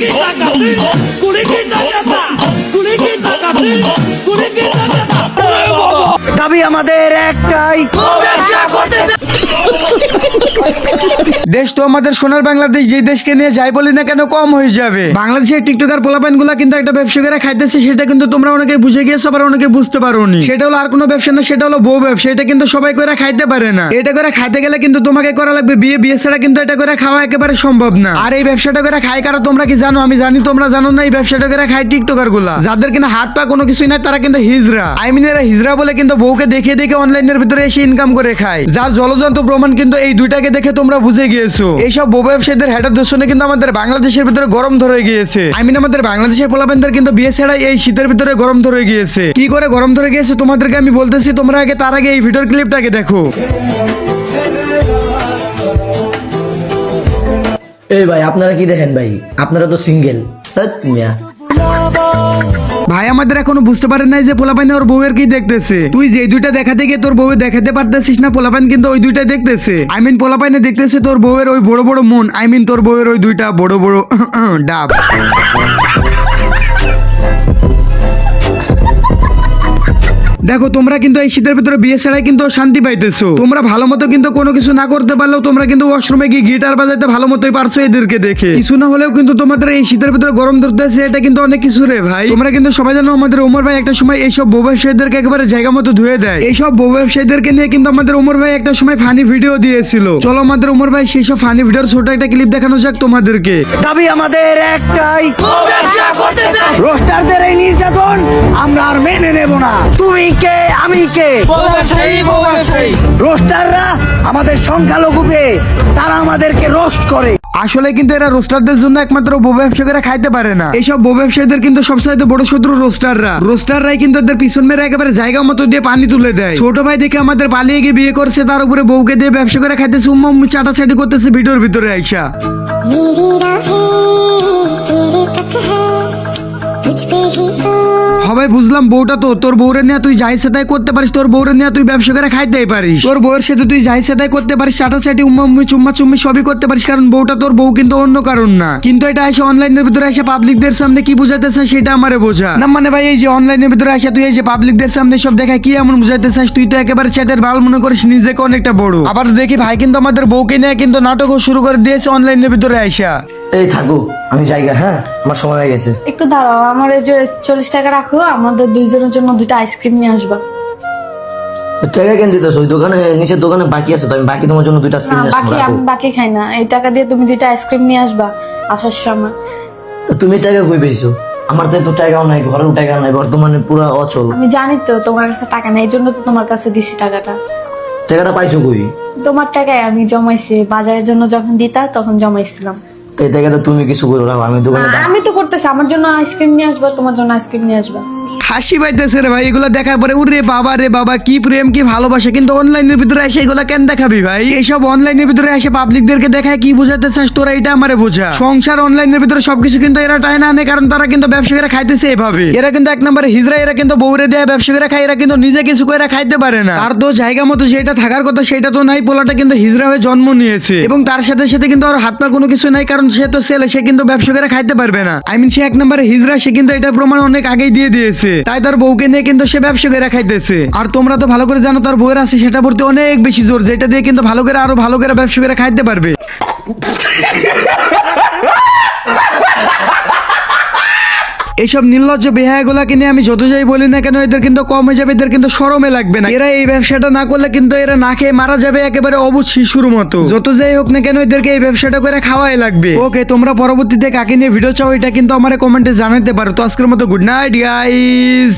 की ताकत कुड़ी की ताकत कुड़ी की ताकत कुड़ी की ताकत দাবি আমাদের একটাই, দেশ তো আমাদের সোনার বাংলাদেশ, যে দেশকে নিয়ে যাই বলি না কেন কম হয়ে যাবে। বাংলাদেশের টিকটকার পোলাপাইন গুলা কিন্তু একটা ব্যবসা করে খাইতেছে, সেটা কিন্তু তোমরা অনেকে বুঝে গিয়েছো, আবার অনেকে বুঝতে পারোনি। সেটা হলো আর কোনো ব্যবসা না, সেটা হলো বউ ব্যবসা। এটা কিন্তু সবাই করে খাইতে পারে না। এটা করে খাইতে গেলে কিন্তু তোমাকে করা লাগবে বিয়ে, বিয়ে ছাড়া কিন্তু এটা করে খাওয়া একেবারে সম্ভব না। আর এই ব্যবসাটা করে খাই কারো তোমরা কি জানো? আমি জানি তোমরা জানো না। এই ব্যবসাটা করে খাই টিকটকার গুলা, যাদের কিনা হাত পা কোনো কিছুই নাই, তারা কিন্তু হিজড়া। এরা হিজড়া বলে কিন্তু বউকে দেখে দেখে অনলাইনের ভিতরে এসে ইনকাম করে খায়, যার জলজন্ত প্রমাণ কিন্তু এই দুইটাকে দেখে তোমরা বুঝে গিয়েছো। এইসব বউ ব্যবসায়ীদের হেডের দূষণে কিন্তু আমাদের বাংলাদেশের ভিতরে গরম ধরে গিয়েছে। আমাদের বাংলাদেশের পোলাপানদের কিন্তু বিয়ে ছাড়াই এই শীতের ভিতরে গরম ধরে গিয়েছে। কি করে গরম ধরে গিয়েছে তোমাদেরকে আমি বলতেছি, তোমরা আগে তার আগে এই ভিডিওর ক্লিপটাকে দেখো। এই ভাই আপনারা কি দেখেন ভাই? আপনারা তো সিঙ্গেল। ভাই আমাদের এখনো বুঝতে পারে নাই যে পোলাপাইন ওর বউয়ের কি দেখতেছে। তুই যে দুইটা দেখাতে গিয়ে তোর বউয়ের দেখাতে পারতেছিস না, পোলাপাইন কিন্তু ওই দুইটা দেখতেছে। পোলাপাইনে দেখতেছে তোর বউয়ের ওই বড় বড় মন, তোর বউয়ের ওই দুইটা বড় বড় ডাব। দেখো তোমরা কিন্তু এই শীতের ভিতরে বিয়ে ছাড়াই কিন্তু শান্তি পাইতেছো। তোমরা ভালো মতো কিন্তু কোনো কিছু না করতে পারলেও তোমরা কিন্তু ওয়াশরুমে গিয়ে গিটার বাজাইতে ভালো মতোই পারছো এদেরকে দেখে। কিছু না হলেও কিন্তু তোমাদের এই শীতের ভিতরে গরম ধরতেছে, এটা কিন্তু অনেক কিছু রে ভাই। তোমরা কিন্তু সবাই জানো আমাদের ওমর ভাই একটা সময় এইসব বউ ব্যবসায়ীদেরকে একেবারে জায়গা মতো ধুয়ে দেয়। এইসব বউ ব্যবসায়ীদেরকে নিয়ে কিন্তু আমাদের ওমর ভাই একটা সময় ফানি ভিডিও দিয়েছিল। চলো আমাদের ওমর ভাই সেই সব ফানি ভিডিওর ছোট একটা ক্লিপ দেখানো যাক তোমাদেরকে। দাবি আমাদের একটাই, রোস্টারদের এই নির্যাতন আমরা আর মেনে নেব না। তুমি কে আমি কে? রোস্টাররা আমাদের সংখ্যালঘুকে, তারা আমাদেরকে রোস্ট করে। আসলে কিন্তু এরা রোস্টারদের জন্য একমাত্র বউ ব্যবসায়ীরা খাইতে পারে না। এইসব বউ ব্যবসায়ীদের কিন্তু সবচাইতে বড় শত্রু রোস্টাররাই কিন্তু এদের পিছন মেরে একেবারে জায়গা মতো দিয়ে পানি তুলে দেয়। ছোট ভাই দেখে আমাদের পালিয়ে গিয়ে বিয়ে করছে, তার উপরে বউকে দিয়ে ব্যবসা করে খাইতেছে, উম্মা চাটাচাটি করতেছে ভিডিওর ভিতরে আইসা। সবাই বুঝলাম বউটা তো তোর বউরে নিয়ে তুই যাই সেটাই করতে পারিস, তোর বউরে নিয়ে তুই ব্যবসা করে খাইতেই পারিস, তোর বউয়ের সাথে তুই যাই সেটাই করতে পারিস, চাটাচাটি উম্মা চুম্মা চুম্মি সবই করতে পারিস, কারণ বউটা তোর বউ কিন্তু অন্য কারণ না। কিন্তু এটা এসে অনলাইনের ভিতরে এসে পাবলিকদের সামনে কি বুঝাতে চাস সেটা আমারে বোঝা না। মানে ভাই এই যে অনলাইনের ভিতরে এসে তুই এই যে পাবলিকদের সামনে সব দেখা কি এমন বুঝাতে চাস? তুই তো একেবারে চ্যাটের বাল মনে করিস নিজেকে অনেকটা বড়। আবার দেখি ভাই কিন্তু আমাদের বউকে নিয়ে কিন্তু নাটকও শুরু করে দিয়েছে অনলাইনের ভিতরে আইসা। এই থাকো, আমি জায়গা, হ্যাঁ আমার সময় হয়ে গেছে। একটু দাঁড়াও, আমার এই যে 40 টাকা রাখো, আমাদের দুইজনের জন্য 2টা আইসক্রিম নিয়ে আসবা। টাকা কেন দিতেছ? ওই দোকানে নিচের দোকানে বাকি আছে তো, আমি বাকি তোমার জন্য 2টা আইসক্রিম নিয়ে আসবো। আমি বাকি খাই না, এই টাকা দিয়ে তুমি 2টা আইসক্রিম নিয়ে আসবা আসার সময়। তো তুমি টাকা কই পেয়েছো? আমার তো টাকাও নাই, ঘরেও টাকা নাই, বর্তমানে পুরো অচল। আমি জানি তো তোমার কাছে টাকা নেই, এই জন্য তো তোমার কাছে দিছি টাকাটা। টাকাটা পাইছো কই? তোমার টাকায় আমি জমাইছি, বাজারের জন্য যখন দিতা তখন জমাইছিলাম। এই টাকাটা তুমি কিছু করো না, আমি দোকানে আমি তো করতেছি, আমার জন্য আইসক্রিম নিয়ে আসবা, তোমার জন্য আইসক্রিম নিয়ে আসবা। হাসি পাইতেছে রে ভাই এগুলো দেখার পরে। উরে বাবা রে বাবা, কি প্রেম কি ভালোবাসা! কিন্তু অনলাইনের ভিতরে এসে এগুলা কেন দেখাবি ভাই? এইসব অনলাইনের ভিতরে এসে পাবলিকদেরকে দেখায় কি বুঝাতে চাস তোরা? এটা আমারে বোঝা। সংসার অনলাইনের ভিতরে সবকিছু কিন্তু এরা টাই না আনে, কারণ তারা কিন্তু ব্যবসা করে খাইতেছে এভাবে। এরা কিন্তু এক নম্বরে হিজড়া, এরা কিন্তু বউরে দেয় ব্যবসা করে খায়, এরা কিন্তু নিজে কিছু করে খাইতে পারে না। আর তো জায়গা মতো যেটা থাকার কথা সেটা তো নাই। পোলাটা কিন্তু হিজড়া হয়ে জন্ম নিয়েছে এবং তার সাথে সাথে কিন্তু আর হাত পা কোনো কিছু নাই, কারণ সে তো ছেলে, সে কিন্তু ব্যবসা করে খাইতে পারবে না। সে এক নম্বরে হিজড়া, সে কিন্তু এটার প্রমাণ অনেক আগেই দিয়ে দিয়েছে। তাই তার বউকে নিয়ে কিন্তু সে ব্যবসা করে খাইতেছে। আর তোমরা তো ভালো করে জানো তার বউয়ের আছে সেটা পড়তে অনেক বেশি জোর, যেটা দিয়ে কিন্তু ভালো করে আরো ভালো করে ব্যবসা করে খাইতে পারবে। এইসব নির্লজ্জ বেহায়াগুলাকে নিয়ে আমি যত যাই বলি না কেন, এদের কিন্তু কম হয়ে যাবে, এদের কিন্তু শরমে লাগবে না। এরা এই ব্যবসাটা না করলে কিন্তু এরা না খেয়ে মারা যাবে একেবারে অবুঝ শিশুর মতো। যত যাই হোক না কেন এদেরকে এই ব্যবসাটা করে খাওয়াই লাগবে। ওকে, তোমরা পরবর্তীতে কাকে নিয়ে ভিডিও চাও এটা কিন্তু আমার কমেন্টে জানাতে পারো। তো আজকের মতো গুড নাইট গাইস।